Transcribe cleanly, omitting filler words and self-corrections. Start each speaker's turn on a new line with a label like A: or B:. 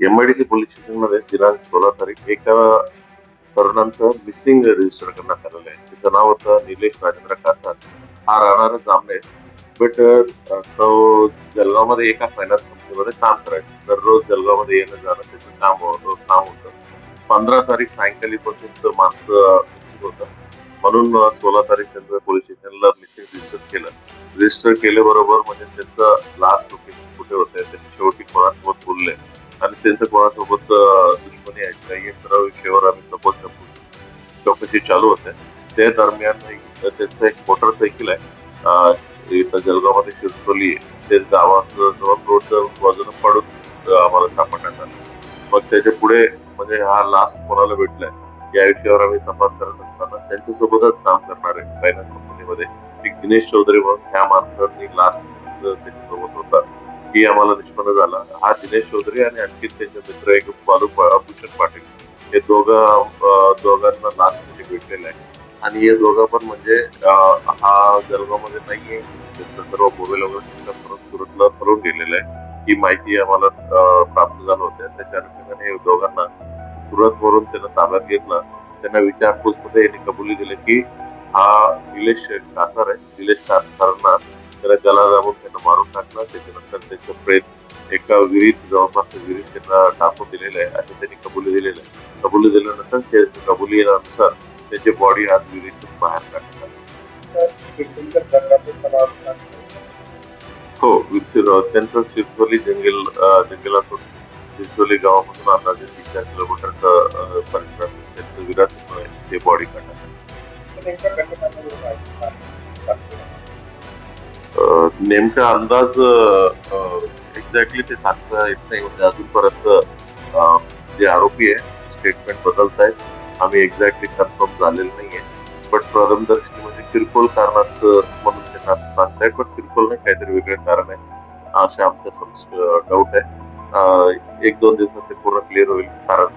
A: MIDC police स्टेशनमध्ये दिनांक 16 तारीख एका तरुणाचं मिसिंग रजिस्टर करण्यात आलेलं आहे. त्याचं नाव होतं निलेश राजेंद्र कासार. हा राहणारा जामनेर. बट तो जळगावमध्ये एका फायनान्स कंपनीमध्ये काम करायचा. दररोज जळगावमध्ये येणं-जाणं त्याचं काम होतं. 15 तारीख सायंकाळी पासून तो माणूस मिसिंग होता. म्हणून 16 तारीख त्यांचं पोलीस स्टेशनला मिसिंग रजिस्टर केलं. रजिस्टर केल्याबरोबर म्हणजे त्यांचं लास्ट लोकेशन कुठे होते, त्यांनी शेवटी कोणासोबत बोलले आणि त्यांचं कोणासोबत दुश्मनी आहे का, या सर्व विषयावर आम्ही सपोज चौकशी चालू होते. त्या दरम्यान त्यांचं एक मोटरसायकल आहे. इथं जळगावमध्ये शिरसोली आहे. ते गावाचं जवळ रोडच्या बाजूला पडून आम्हाला सापडण्यात आलं. मग त्याच्या पुढे म्हणजे हा लास्ट कोणाला भेटलाय या विषयावर आम्ही तपास करत असताना त्यांच्यासोबतच काम करणारे फायनान्स कंपनीमध्ये एक दिनेश चौधरी म्हणून ह्या माणसांनी लास्ट त्याच्यासोबत होता, ही आम्हाला निष्पन्न झाला. हा दिनेश चौधरी आणि आणखी त्यांचे मित्र एक भूषण पाटील हे दोघांना लास्ट मध्ये भेटलेलं आहे. आणि हे दोघं पण म्हणजे हा जळगावमध्ये नाहीये. त्यांचं सर्व मोबाईल वगैरे शिक्षण करून सुरतला पळून गेलेलं आहे. ही माहिती आम्हाला प्राप्त झालं होतं. त्याच्या अनुषंगाने दोघांना सुरतवरून त्यांना ताब्यात घेतलं. त्यांना विचारपूसमध्ये यांनी कबुली दिली की हा निलेश कासार आहे. निलेश कासारांना त्याला गला दाबून त्यांना मारून टाकलं. त्याच्यानंतर त्यांचं प्रेत एका विहिरीत जवळपास विहिरीत त्यांना टाकून दिलेलं आहे असं त्यांनी कबुली दिलेलं आहे. कबुली दिल्यानंतर कबुलीनुसार त्याची बॉडी आज विहिरीतून बाहेर काढण्यात आली. हो, त्यांचं शिरसोली जंगलातून चिंचोली गावापासून अंदाजे 3-4 किलोमीटरचा परिसर त्यांचं विरात ते बॉडी काढण्यात नेमका अंदाज एक्झॅक्टली ते सांगता येत नाही. म्हणजे अजूनपर्यंत जे आरोपी आहे स्टेटमेंट बदलत आहेत. आम्ही एक्झॅक्टली कन्फर्म झालेलं नाहीये. बट प्रथमदर्शनी म्हणजे किरकोळ कारणास्तव म्हणून त्यांना सांगतायत. पण किरकोळ नाही, काहीतरी वेगळं कारण आहे असे आमच्या डाऊट आहे. 1-2 दिवसात ते पूर्ण क्लिअर होईल कारण